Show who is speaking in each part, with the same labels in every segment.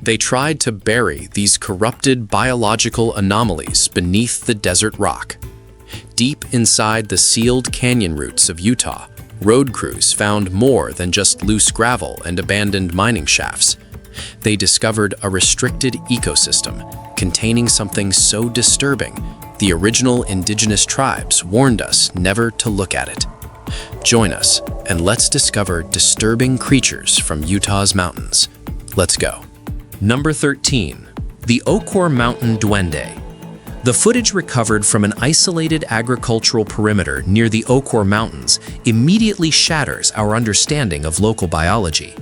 Speaker 1: They tried to bury these corrupted biological anomalies beneath the desert rock. Deep inside the sealed canyon roots of Utah, road crews found more than just loose gravel and abandoned mining shafts. They discovered a restricted ecosystem containing something so disturbing, the original indigenous tribes warned us never to look at it. Join us and let's discover disturbing creatures from Utah's mountains. Let's go. Number 13. The Ochor Mountain Duende. The footage recovered from an isolated agricultural perimeter near the Ochor Mountains immediately shatters our understanding of local biology.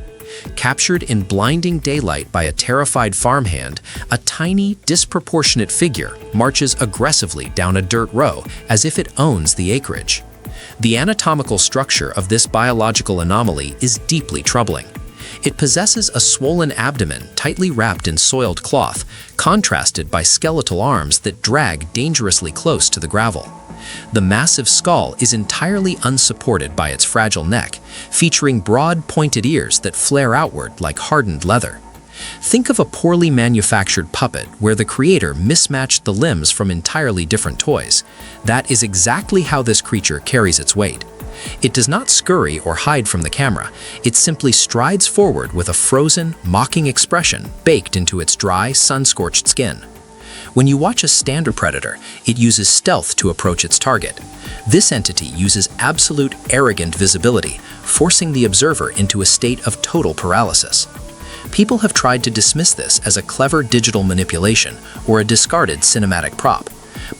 Speaker 1: Captured in blinding daylight by a terrified farmhand, a tiny, disproportionate figure marches aggressively down a dirt row as if it owns the acreage. The anatomical structure of this biological anomaly is deeply troubling. It possesses a swollen abdomen tightly wrapped in soiled cloth, contrasted by skeletal arms that drag dangerously close to the gravel. The massive skull is entirely unsupported by its fragile neck, featuring broad, pointed ears that flare outward like hardened leather. Think of a poorly manufactured puppet where the creator mismatched the limbs from entirely different toys. That is exactly how this creature carries its weight. It does not scurry or hide from the camera. It simply strides forward with a frozen, mocking expression baked into its dry, sun-scorched skin. When you watch a standard predator, it uses stealth to approach its target. This entity uses absolute arrogant visibility, forcing the observer into a state of total paralysis. People have tried to dismiss this as a clever digital manipulation or a discarded cinematic prop,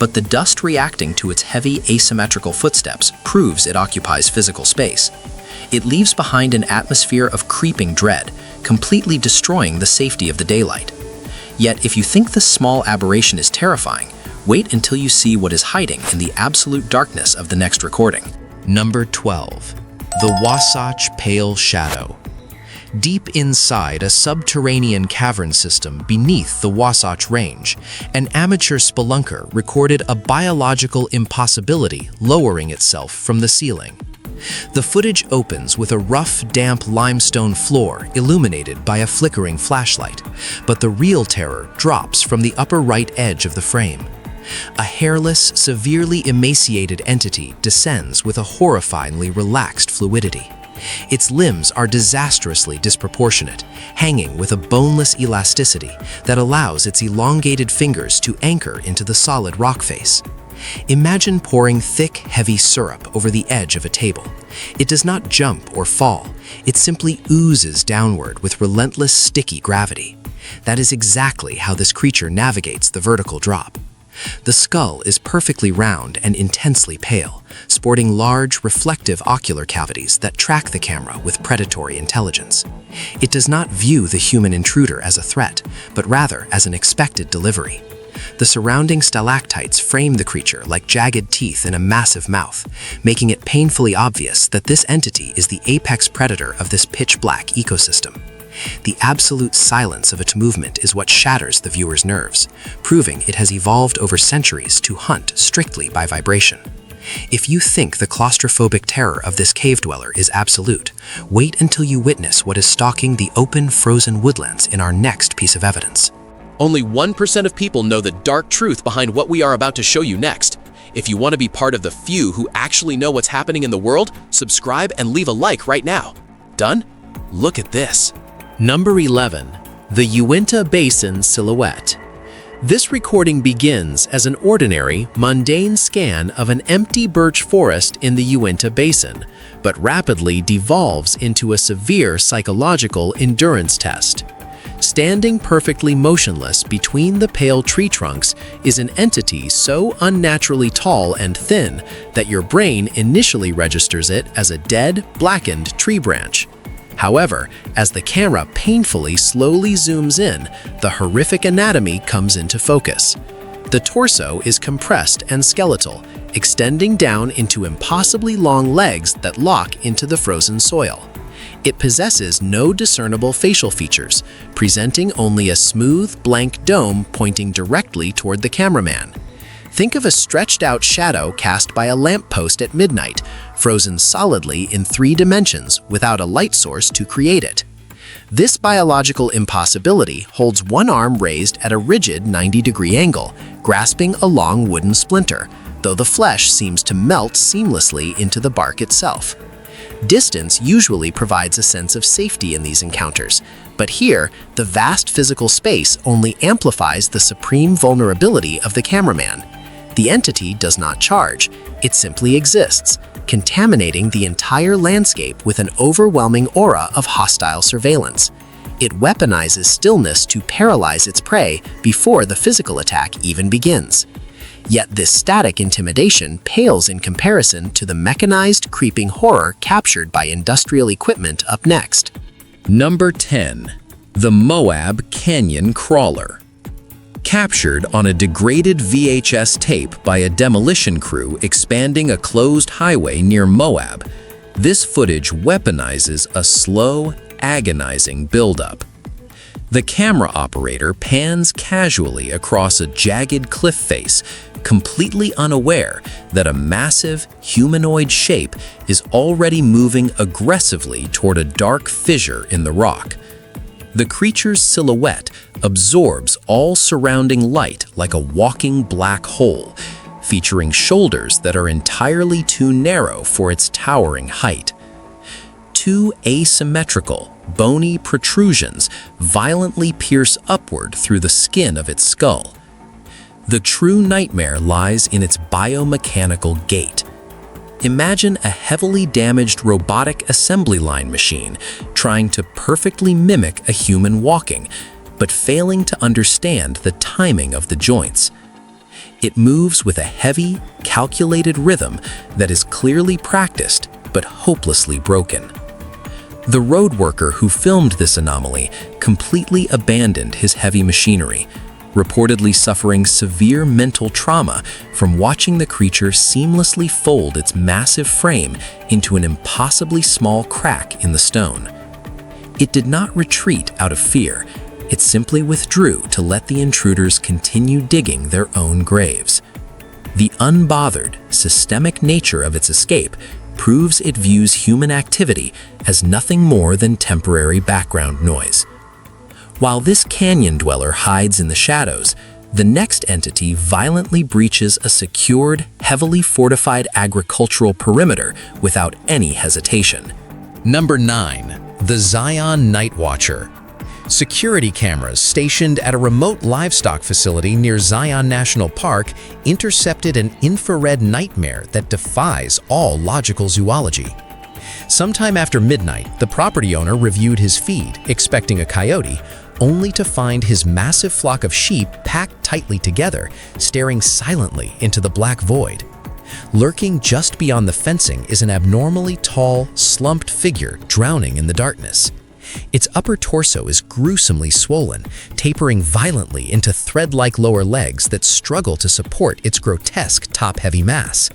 Speaker 1: but the dust reacting to its heavy asymmetrical footsteps proves it occupies physical space. It leaves behind an atmosphere of creeping dread, completely destroying the safety of the daylight. Yet if you think this small aberration is terrifying, wait until you see what is hiding in the absolute darkness of the next recording. Number 12. The Wasatch Pale Shadow. Deep inside a subterranean cavern system beneath the Wasatch Range, an amateur spelunker recorded a biological impossibility lowering itself from the ceiling. The footage opens with a rough, damp limestone floor illuminated by a flickering flashlight, but the real terror drops from the upper right edge of the frame. A hairless, severely emaciated entity descends with a horrifyingly relaxed fluidity. Its limbs are disastrously disproportionate, hanging with a boneless elasticity that allows its elongated fingers to anchor into the solid rock face. Imagine pouring thick, heavy syrup over the edge of a table. It does not jump or fall. It simply oozes downward with relentless, sticky gravity. That is exactly how this creature navigates the vertical drop. The skull is perfectly round and intensely pale, sporting large, reflective ocular cavities that track the camera with predatory intelligence. It does not view the human intruder as a threat, but rather as an expected delivery. The surrounding stalactites frame the creature like jagged teeth in a massive mouth, making it painfully obvious that this entity is the apex predator of this pitch-black ecosystem. The absolute silence of its movement is what shatters the viewer's nerves, proving it has evolved over centuries to hunt strictly by vibration. If you think the claustrophobic terror of this cave dweller is absolute, wait until you witness what is stalking the open, frozen woodlands in our next piece of evidence.
Speaker 2: Only 1% of people know the dark truth behind what we are about to show you next. If you want to be part of the few who actually know what's happening in the world, subscribe and leave a like right now. Done? Look at this.
Speaker 1: Number 11. The Uinta Basin Silhouette. This recording begins as an ordinary, mundane scan of an empty birch forest in the Uinta Basin, but rapidly devolves into a severe psychological endurance test. Standing perfectly motionless between the pale tree trunks is an entity so unnaturally tall and thin that your brain initially registers it as a dead, blackened tree branch. However, as the camera painfully slowly zooms in, the horrific anatomy comes into focus. The torso is compressed and skeletal, extending down into impossibly long legs that lock into the frozen soil. It possesses no discernible facial features, presenting only a smooth, blank dome pointing directly toward the cameraman. Think of a stretched-out shadow cast by a lamppost at midnight, frozen solidly in 3 dimensions without a light source to create it.
Speaker 3: This biological impossibility holds one arm raised at a rigid 90-degree angle, grasping a long wooden splinter, though the flesh seems to melt seamlessly into the bark itself. Distance usually provides a sense of safety in these encounters, but here, the vast physical space only amplifies the supreme vulnerability of the cameraman. The entity does not charge, it simply exists, contaminating the entire landscape with an overwhelming aura of hostile surveillance. It weaponizes stillness to paralyze its prey before the physical attack even begins. Yet this static intimidation pales in comparison to the mechanized, creeping horror captured by industrial equipment up next.
Speaker 1: Number 10. The Moab Canyon Crawler. Captured on a degraded VHS tape by a demolition crew expanding a closed highway near Moab, this footage weaponizes a slow, agonizing buildup. The camera operator pans casually across a jagged cliff face, completely unaware that a massive, humanoid shape is already moving aggressively toward a dark fissure in the rock. The creature's silhouette absorbs all surrounding light like a walking black hole, featuring shoulders that are entirely too narrow for its towering height. Two asymmetrical, bony protrusions violently pierce upward through the skin of its skull. The true nightmare lies in its biomechanical gait. Imagine a heavily damaged robotic assembly line machine trying to perfectly mimic a human walking, but failing to understand the timing of the joints. It moves with a heavy, calculated rhythm that is clearly practiced but hopelessly broken. The road worker who filmed this anomaly completely abandoned his heavy machinery, reportedly suffering severe mental trauma from watching the creature seamlessly fold its massive frame into an impossibly small crack in the stone. It did not retreat out of fear, it simply withdrew to let the intruders continue digging their own graves. The unbothered, systemic nature of its escape proves it views human activity as nothing more than temporary background noise. While this canyon dweller hides in the shadows, the next entity violently breaches a secured, heavily fortified agricultural perimeter without any hesitation.
Speaker 2: Number 9. The Zion Night Watcher. Security cameras stationed at a remote livestock facility near Zion National Park intercepted an infrared nightmare that defies all logical zoology. Sometime after midnight, the property owner reviewed his feed, expecting a coyote, only to find his massive flock of sheep packed tightly together, staring silently into the black void. Lurking just beyond the fencing is an abnormally tall, slumped figure drowning in the darkness. Its upper torso is gruesomely swollen, tapering violently into thread-like lower legs that struggle to support its grotesque top-heavy mass.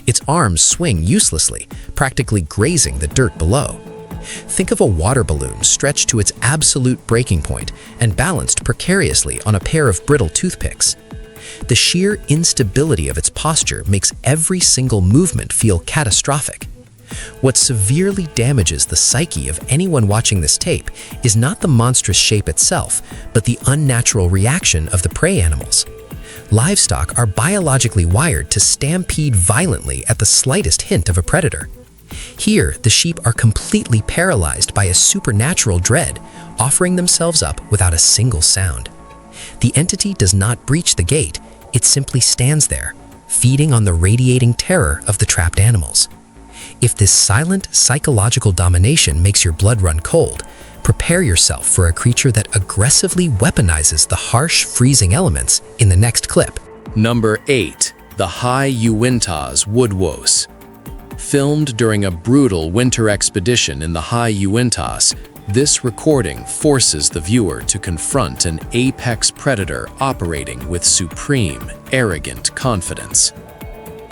Speaker 2: Its arms swing uselessly, practically grazing the dirt below. Think of a water balloon stretched to its absolute breaking point and balanced precariously on a pair of brittle toothpicks. The sheer instability of its posture makes every single movement feel catastrophic. What severely damages the psyche of anyone watching this tape is not the monstrous shape itself, but the unnatural reaction of the prey animals. Livestock are biologically wired to stampede violently at the slightest hint of a predator. Here, the sheep are completely paralyzed by a supernatural dread, offering themselves up without a single sound. The entity does not breach the gate, it simply stands there, feeding on the radiating terror of the trapped animals. If this silent, psychological domination makes your blood run cold, prepare yourself for a creature that aggressively weaponizes the harsh, freezing elements in the next clip.
Speaker 1: Number 8. The High Uintas Woodwose. Filmed during a brutal winter expedition in the High Uintas, this recording forces the viewer to confront an apex predator operating with supreme, arrogant confidence.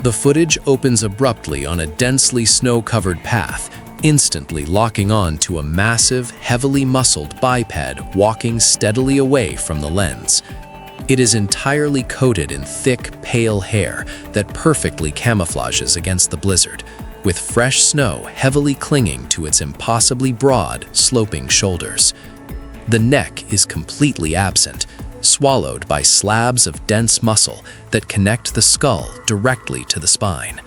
Speaker 1: The footage opens abruptly on a densely snow-covered path, instantly locking on to a massive, heavily muscled biped walking steadily away from the lens. It is entirely coated in thick, pale hair that perfectly camouflages against the blizzard, with fresh snow heavily clinging to its impossibly broad, sloping shoulders. The neck is completely absent, swallowed by slabs of dense muscle that connect the skull directly to the spine.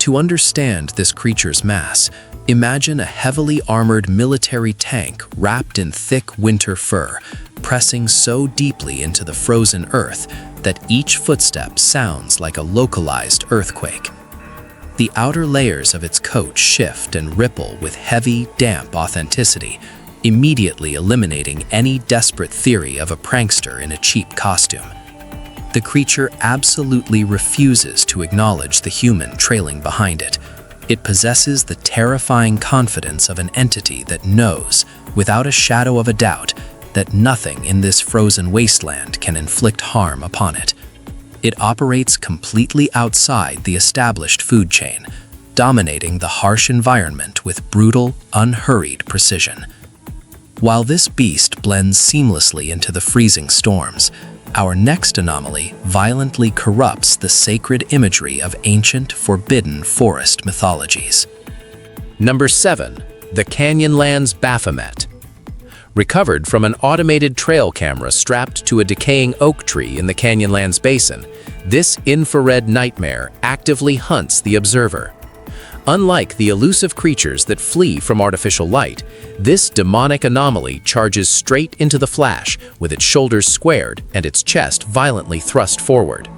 Speaker 1: To understand this creature's mass, imagine a heavily armored military tank wrapped in thick winter fur, pressing so deeply into the frozen earth that each footstep sounds like a localized earthquake. The outer layers of its coat shift and ripple with heavy, damp authenticity, immediately eliminating any desperate theory of a prankster in a cheap costume. The creature absolutely refuses to acknowledge the human trailing behind it. It possesses the terrifying confidence of an entity that knows, without a shadow of a doubt, that nothing in this frozen wasteland can inflict harm upon it. It operates completely outside the established food chain, dominating the harsh environment with brutal, unhurried precision. While this beast blends seamlessly into the freezing storms, our next anomaly violently corrupts the sacred imagery of ancient, forbidden forest mythologies.
Speaker 2: Number 7. The Canyonlands Baphomet. Recovered from an automated trail camera strapped to a decaying oak tree in the Canyonlands Basin, this infrared nightmare actively hunts the observer. Unlike the elusive creatures that flee from artificial light, this demonic anomaly charges straight into the flash with its shoulders squared and its chest violently thrust forward.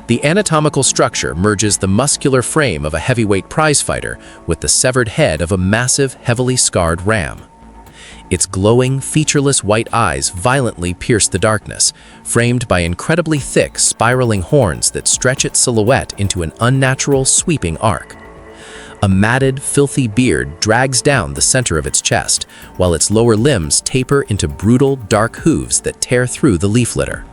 Speaker 2: The anatomical structure merges the muscular frame of a heavyweight prizefighter with the severed head of a massive, heavily scarred ram. Its glowing, featureless white eyes violently pierce the darkness, framed by incredibly thick, spiraling horns that stretch its silhouette into an unnatural, sweeping arc. A matted, filthy beard drags down the center of its chest, while its lower limbs taper into brutal, dark hooves that tear through the leaf litter.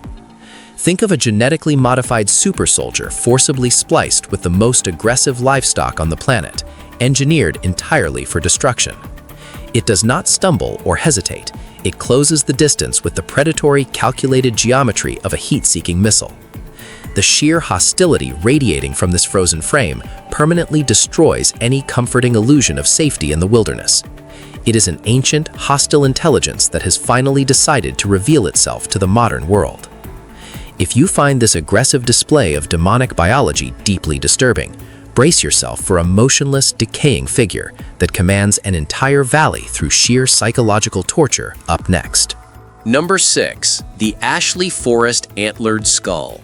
Speaker 2: Think of a genetically modified super soldier forcibly spliced with the most aggressive livestock on the planet, engineered entirely for destruction. It does not stumble or hesitate. It closes the distance with the predatory, calculated geometry of a heat-seeking missile. The sheer hostility radiating from this frozen frame permanently destroys any comforting illusion of safety in the wilderness. It is an ancient, hostile intelligence that has finally decided to reveal itself to the modern world. If you find this aggressive display of demonic biology deeply disturbing, brace yourself for a motionless, decaying figure that commands an entire valley through sheer psychological torture up next. Number 6. The Ashley Forest Antlered Skull.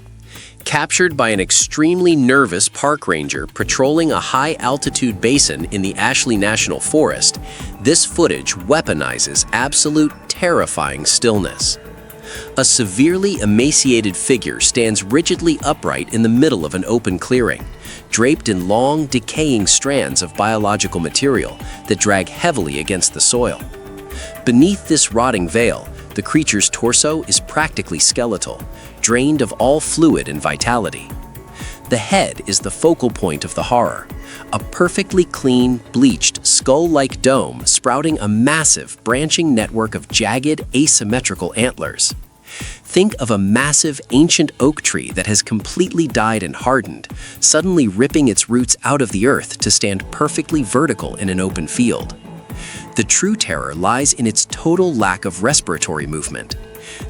Speaker 2: Captured by an extremely nervous park ranger patrolling a high-altitude basin in the Ashley National Forest, this footage weaponizes absolute terrifying stillness. A severely emaciated figure stands rigidly upright in the middle of an open clearing, draped in long, decaying strands of biological material that drag heavily against the soil. Beneath this rotting veil, the creature's torso is practically skeletal, drained of all fluid and vitality. The head is the focal point of the horror, a perfectly clean, bleached, skull-like dome sprouting a massive, branching network of jagged, asymmetrical antlers. Think of a massive, ancient oak tree that has completely died and hardened, suddenly ripping its roots out of the earth to stand perfectly vertical in an open field. The true terror lies in its total lack of respiratory movement.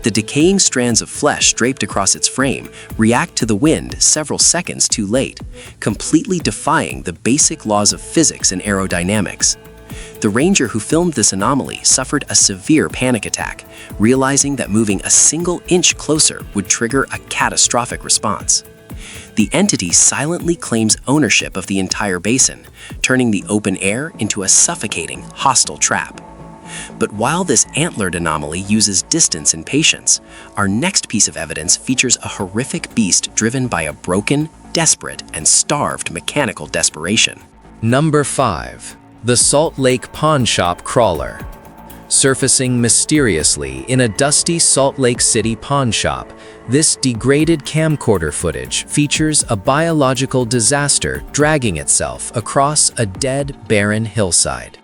Speaker 2: The decaying strands of flesh draped across its frame react to the wind several seconds too late, completely defying the basic laws of physics and aerodynamics. The ranger who filmed this anomaly suffered a severe panic attack, realizing that moving a single inch closer would trigger a catastrophic response. The entity silently claims ownership of the entire basin, turning the open air into a suffocating, hostile trap. But while this antlered anomaly uses distance and patience, our next piece of evidence features a horrific beast driven by a broken, desperate, and starved mechanical desperation.
Speaker 1: Number 5. The Salt Lake Pawn Shop Crawler. Surfacing mysteriously in a dusty Salt Lake City pawn shop, this degraded camcorder footage features a biological disaster dragging itself across a dead, barren hillside.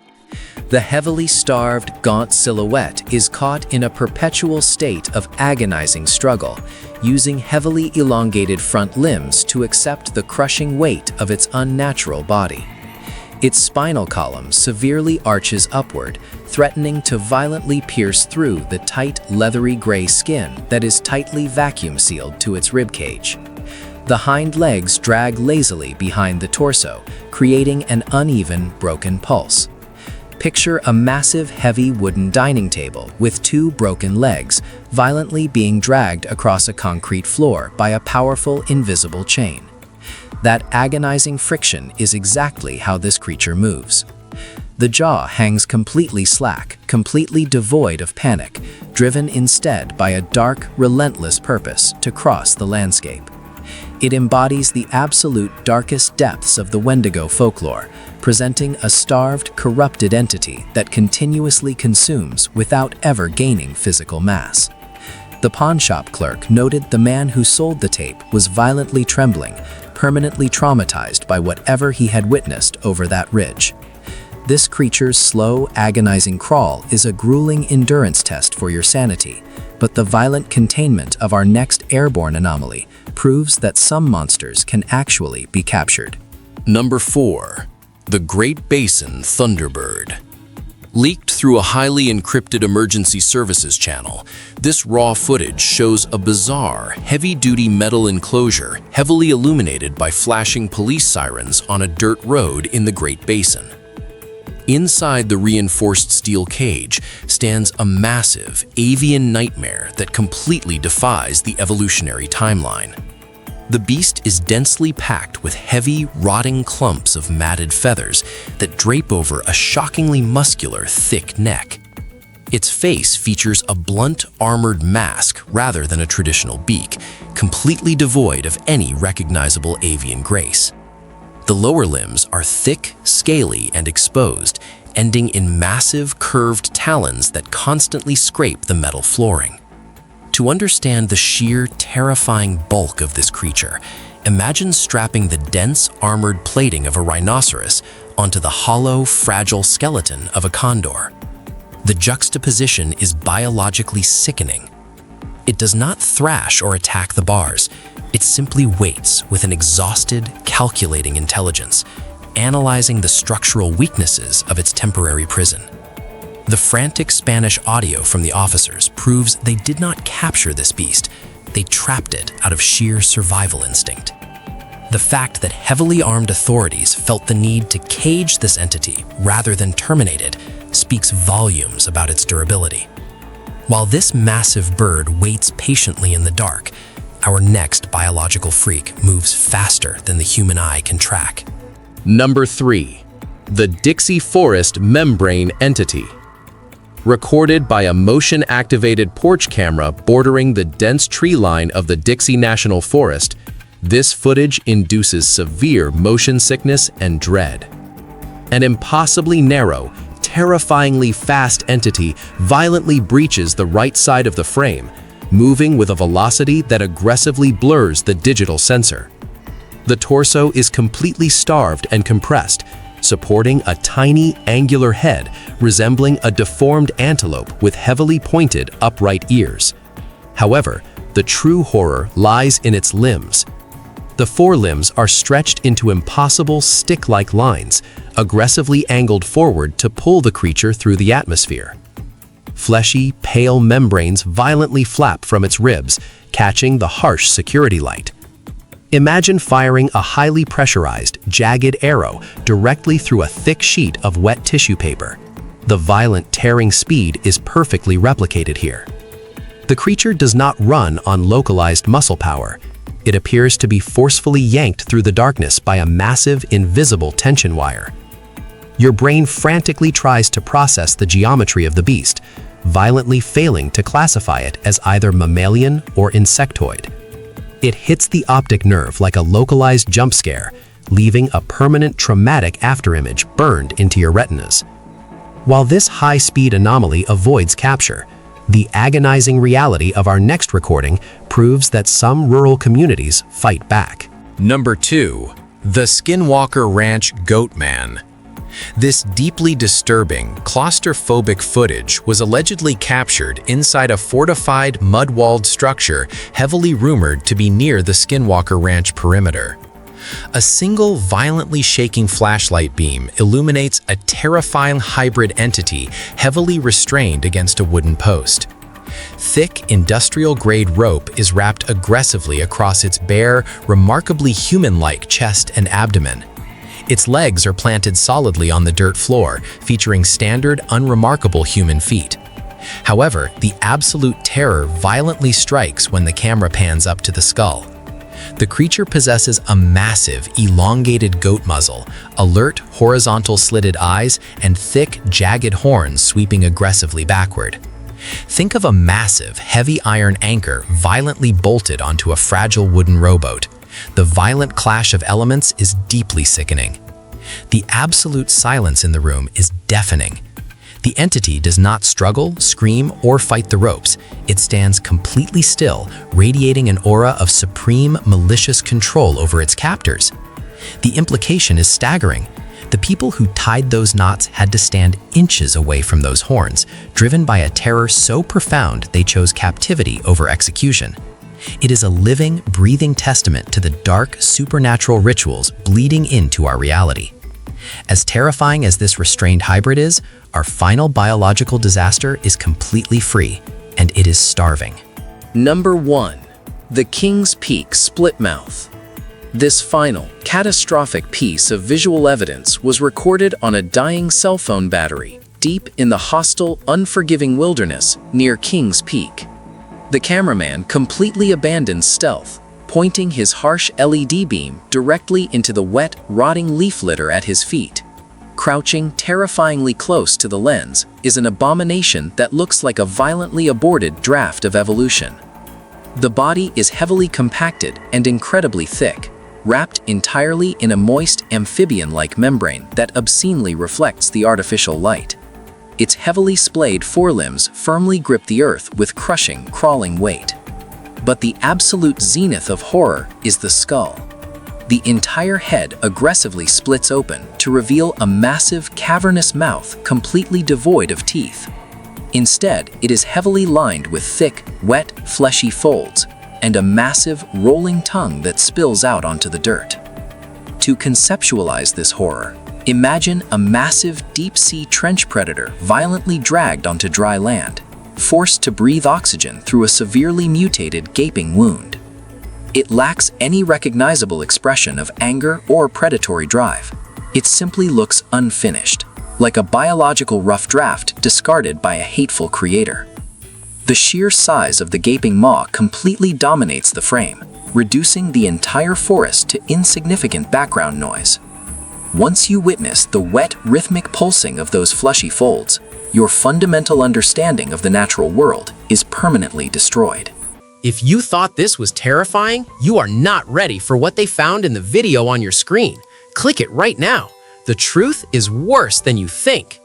Speaker 1: The heavily starved, gaunt silhouette is caught in a perpetual state of agonizing struggle, using heavily elongated front limbs to accept the crushing weight of its unnatural body.
Speaker 3: Its spinal column severely arches upward, threatening to violently pierce through the tight, leathery gray skin that is tightly vacuum-sealed to its ribcage. The hind legs drag lazily behind the torso, creating an uneven, broken pulse. Picture a massive, heavy wooden dining table with two broken legs, violently being dragged across a concrete floor by a powerful, invisible chain. That agonizing friction is exactly how this creature moves. The jaw hangs completely slack, completely devoid of panic, driven instead by a dark, relentless purpose to cross the landscape. It embodies the absolute darkest depths of the Wendigo folklore, presenting a starved, corrupted entity that continuously consumes without ever gaining physical mass. The pawnshop clerk noted the man who sold the tape was violently trembling, permanently traumatized by whatever he had witnessed over that ridge. This creature's slow, agonizing crawl is a grueling endurance test for your sanity, but the violent containment of our next airborne anomaly proves that some monsters can actually be captured.
Speaker 1: Number 4. The Great Basin Thunderbird. Leaked through a highly encrypted emergency services channel, this raw footage shows a bizarre, heavy-duty metal enclosure heavily illuminated by flashing police sirens on a dirt road in the Great Basin. Inside the reinforced steel cage stands a massive, avian nightmare that completely defies the evolutionary timeline. The beast is densely packed with heavy, rotting clumps of matted feathers that drape over a shockingly muscular, thick neck. Its face features a blunt, armored mask rather than a traditional beak, completely devoid of any recognizable avian grace. The lower limbs are thick, scaly, and exposed, ending in massive, curved talons that constantly scrape the metal flooring. To understand the sheer, terrifying bulk of this creature, imagine strapping the dense, armored plating of a rhinoceros onto the hollow, fragile skeleton of a condor. The juxtaposition is biologically sickening. It does not thrash or attack the bars. It simply waits with an exhausted, calculating intelligence, analyzing the structural weaknesses of its temporary prison. The frantic Spanish audio from the officers proves they did not capture this beast. They trapped it out of sheer survival instinct. The fact that heavily armed authorities felt the need to cage this entity rather than terminate it speaks volumes about its durability. While this massive bird waits patiently in the dark, our next biological freak moves faster than the human eye can track.
Speaker 2: Number 3. The Dixie Forest Membrane Entity. Recorded by a motion-activated porch camera bordering the dense tree line of the Dixie National Forest, this footage induces severe motion sickness and dread. An impossibly narrow, terrifyingly fast entity violently breaches the right side of the frame, moving with a velocity that aggressively blurs the digital sensor. The torso is completely starved and compressed, supporting a tiny, angular head resembling a deformed antelope with heavily pointed, upright ears. However, the true horror lies in its limbs. The forelimbs are stretched into impossible stick-like lines, aggressively angled forward to pull the creature through the atmosphere. Fleshy, pale membranes violently flap from its ribs, catching the harsh security light. Imagine firing a highly pressurized, jagged arrow directly through a thick sheet of wet tissue paper. The violent tearing speed is perfectly replicated here. The creature does not run on localized muscle power. It appears to be forcefully yanked through the darkness by a massive, invisible tension wire. Your brain frantically tries to process the geometry of the beast, violently failing to classify it as either mammalian or insectoid. It hits the optic nerve like a localized jump scare, leaving a permanent traumatic afterimage burned into your retinas. While this high-speed anomaly avoids capture, the agonizing reality of our next recording proves that some rural communities fight back.
Speaker 1: Number 2. The Skinwalker Ranch Goatman. This deeply disturbing, claustrophobic footage was allegedly captured inside a fortified, mud-walled structure heavily rumored to be near the Skinwalker Ranch perimeter. A single violently shaking flashlight beam illuminates a terrifying hybrid entity heavily restrained against a wooden post. Thick, industrial-grade rope is wrapped aggressively across its bare, remarkably human-like chest and abdomen. Its legs are planted solidly on the dirt floor, featuring standard, unremarkable human feet. However, the absolute terror violently strikes when the camera pans up to the skull. The creature possesses a massive, elongated goat muzzle, alert, horizontal slitted eyes, and thick, jagged horns sweeping aggressively backward. Think of a massive, heavy iron anchor violently bolted onto a fragile wooden rowboat. The violent clash of elements is deeply sickening. The absolute silence in the room is deafening. The entity does not struggle, scream, or fight the ropes. It stands completely still, radiating an aura of supreme, malicious control over its captors. The implication is staggering. The people who tied those knots had to stand inches away from those horns, driven by a terror so profound they chose captivity over execution. It is a living, breathing testament to the dark, supernatural rituals bleeding into our reality. As terrifying as this restrained hybrid is, our final biological disaster is completely free, and it is starving.
Speaker 2: Number 1. The King's Peak Splitmouth. This final, catastrophic piece of visual evidence was recorded on a dying cell phone battery, deep in the hostile, unforgiving wilderness near King's Peak. The cameraman completely abandons stealth, pointing his harsh LED beam directly into the wet, rotting leaf litter at his feet. Crouching terrifyingly close to the lens is an abomination that looks like a violently aborted draft of evolution. The body is heavily compacted and incredibly thick, wrapped entirely in a moist, amphibian-like membrane that obscenely reflects the artificial light. Its heavily splayed forelimbs firmly grip the earth with crushing, crawling weight. But the absolute zenith of horror is the skull. The entire head aggressively splits open to reveal a massive, cavernous mouth completely devoid of teeth. Instead, it is heavily lined with thick, wet, fleshy folds, and a massive, rolling tongue that spills out onto the dirt. To conceptualize this horror, imagine a massive, deep-sea trench predator violently dragged onto dry land, forced to breathe oxygen through a severely mutated, gaping wound. It lacks any recognizable expression of anger or predatory drive. It simply looks unfinished, like a biological rough draft discarded by a hateful creator. The sheer size of the gaping maw completely dominates the frame, reducing the entire forest to insignificant background noise. Once you witness the wet, rhythmic pulsing of those fleshy folds, your fundamental understanding of the natural world is permanently destroyed. If you thought this was terrifying, you are not ready for what they found in the video on your screen. Click it right now. The truth is worse than you think.